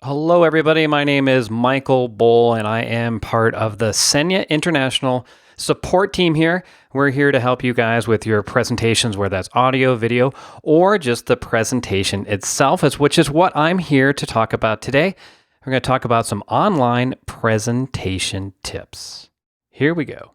Hello, everybody. My name is Michael Bohl, and I am part of the Senya International support team here. We're here to help you guys with your presentations, whether that's audio, video, or just the presentation itself, which is what I'm here to talk about today. We're going to talk about some online presentation tips. Here we go.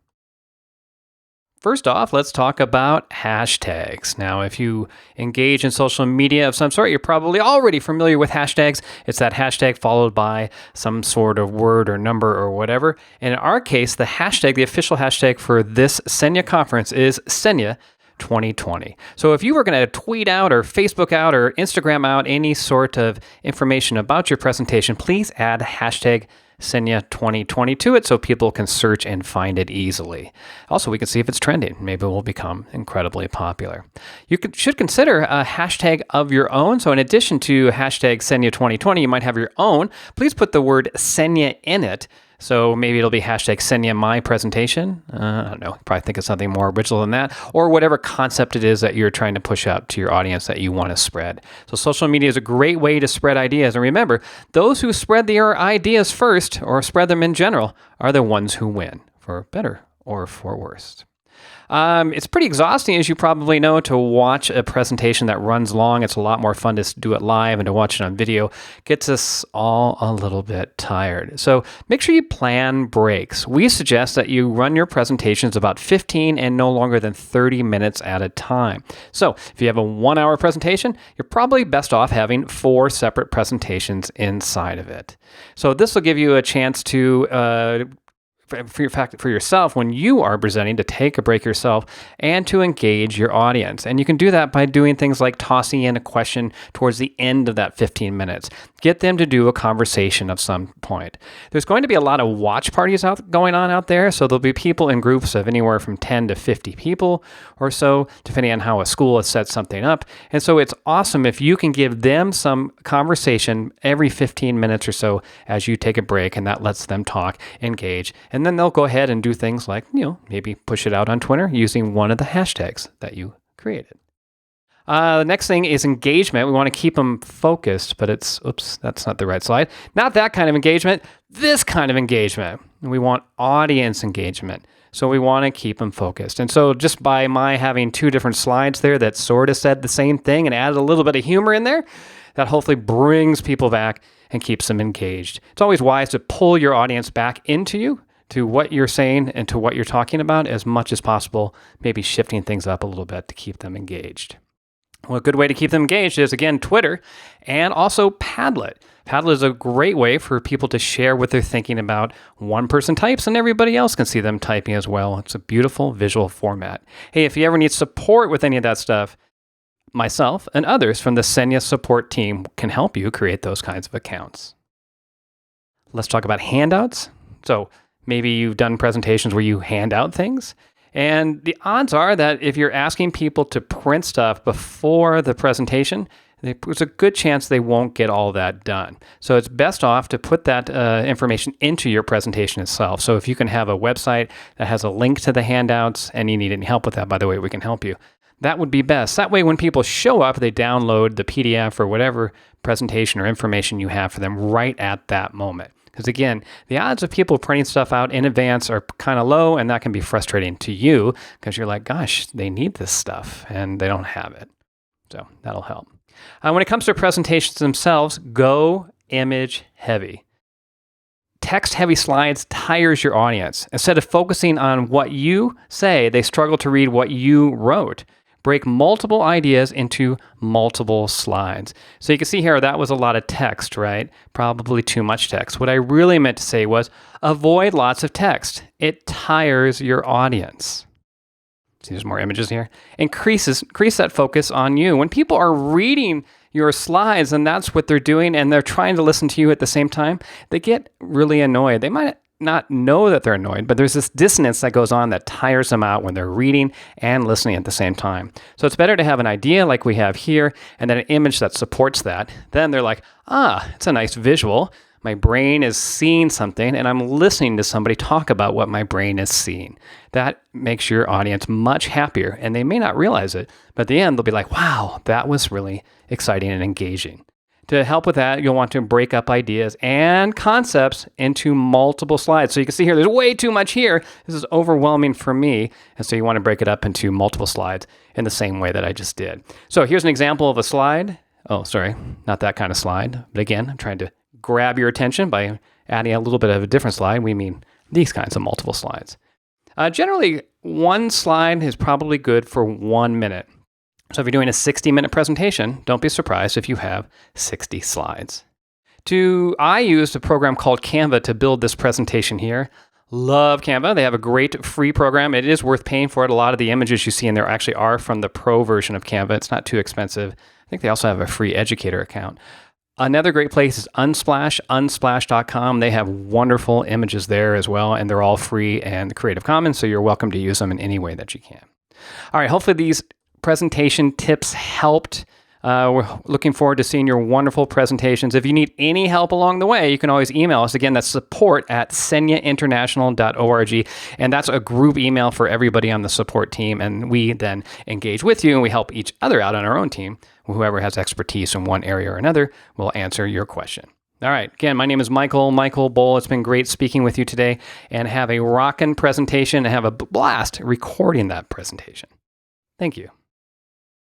First off, let's talk about hashtags. Now, if you engage in social media of some sort, you're probably already familiar with hashtags. It's that hashtag followed by some sort of word or number or whatever. And in our case, the official hashtag for this Senya conference is Senya 2020. So if you were going to tweet out or Facebook out or Instagram out any sort of information about your presentation, please add hashtag Senya 2020 to it so people can search and find it easily. Also, we can see if it's trending. Maybe it will become incredibly popular. You should consider a hashtag of your own. So in addition to hashtag Senya 2020, you might have your own. Please put the word Senya in it. So maybe it'll be hashtag Senya my presentation. I don't know. Probably think of something more original than that, or whatever concept it is that you're trying to push out to your audience that you want to spread. So social media is a great way to spread ideas. And remember, those who spread their ideas first, or spread them in general, are the ones who win, for better or for worse. It's pretty exhausting, as you probably know, to watch a presentation that runs long. It's a lot more fun to do it live, and to watch it on video gets us all a little bit tired. So make sure you plan breaks. We suggest that you run your presentations about 15 and no longer than 30 minutes at a time. So if you have a 1-hour presentation, you're probably best off having 4 separate presentations inside of it. So this will give you a chance to for yourself when you are presenting, to take a break yourself and to engage your audience. And you can do that by doing things like tossing in a question towards the end of that 15 minutes. Get them to do a conversation of some point. There's going to be a lot of watch parties going on out there, so there'll be people in groups of anywhere from 10 to 50 people or so, depending on how a school has set something up. And so it's awesome if you can give them some conversation every 15 minutes or so as you take a break, and that lets them talk, engage, and then they'll go ahead and do things like, maybe push it out on Twitter using one of the hashtags that you created. The next thing is engagement. We want to keep them focused, but that's not the right slide. Not that kind of engagement, this kind of engagement. We want audience engagement. So we want to keep them focused. And so just by my having 2 different slides there that sort of said the same thing and added a little bit of humor in there, that hopefully brings people back and keeps them engaged. It's always wise to pull your audience back into you, to what you're saying and to what you're talking about as much as possible, maybe shifting things up a little bit to keep them engaged. Well, a good way to keep them engaged is, again, Twitter and also Padlet. Padlet is a great way for people to share what they're thinking about. One person types and everybody else can see them typing as well. It's a beautiful visual format. Hey, if you ever need support with any of that stuff, myself and others from the Senya support team can help you create those kinds of accounts. Let's talk about handouts. So maybe you've done presentations where you hand out things. And the odds are that if you're asking people to print stuff before the presentation, there's a good chance they won't get all that done. So it's best off to put that information into your presentation itself. So if you can have a website that has a link to the handouts, and you need any help with that, by the way, we can help you. That would be best. That way, when people show up, they download the PDF or whatever presentation or information you have for them right at that moment. Because again, the odds of people printing stuff out in advance are kind of low, and that can be frustrating to you because you're like, gosh, they need this stuff and they don't have it. So that'll help. When it comes to presentations themselves, go image heavy. Text heavy slides tires your audience. Instead of focusing on what you say, they struggle to read what you wrote. Break multiple ideas into multiple slides. So you can see here, that was a lot of text, right? Probably too much text. What I really meant to say was avoid lots of text. It tires your audience. See, there's more images here. Increase that focus on you. When people are reading your slides and that's what they're doing and they're trying to listen to you at the same time, they get really annoyed. They might not know that they're annoyed, but there's this dissonance that goes on that tires them out when they're reading and listening at the same time. So it's better to have an idea like we have here and then an image that supports that. Then they're like, it's a nice visual. My brain is seeing something and I'm listening to somebody talk about what my brain is seeing. That makes your audience much happier, and they may not realize it, but at the end they'll be like, wow, that was really exciting and engaging. To help with that, you'll want to break up ideas and concepts into multiple slides. So you can see here, there's way too much here. This is overwhelming for me. And so you want to break it up into multiple slides in the same way that I just did. So here's an example of a slide. Oh, sorry, not that kind of slide. But again, I'm trying to grab your attention by adding a little bit of a different slide. We mean these kinds of multiple slides. Generally, one slide is probably good for 1 minute. So if you're doing a 60-minute presentation, don't be surprised if you have 60 slides. I used a program called Canva to build this presentation here. Love Canva. They have a great free program. It is worth paying for it. A lot of the images you see in there actually are from the pro version of Canva. It's not too expensive. I think they also have a free educator account. Another great place is Unsplash, unsplash.com. They have wonderful images there as well, and they're all free and Creative Commons, so you're welcome to use them in any way that you can. All right, hopefully these presentation tips helped. We're looking forward to seeing your wonderful presentations. If you need any help along the way, you can always email us. Again, that's support@senyainternational.org. And that's a group email for everybody on the support team. And we then engage with you and we help each other out on our own team. Whoever has expertise in one area or another will answer your question. All right. Again, my name is Michael Bohl. It's been great speaking with you today, and have a rockin' presentation and have a blast recording that presentation. Thank you.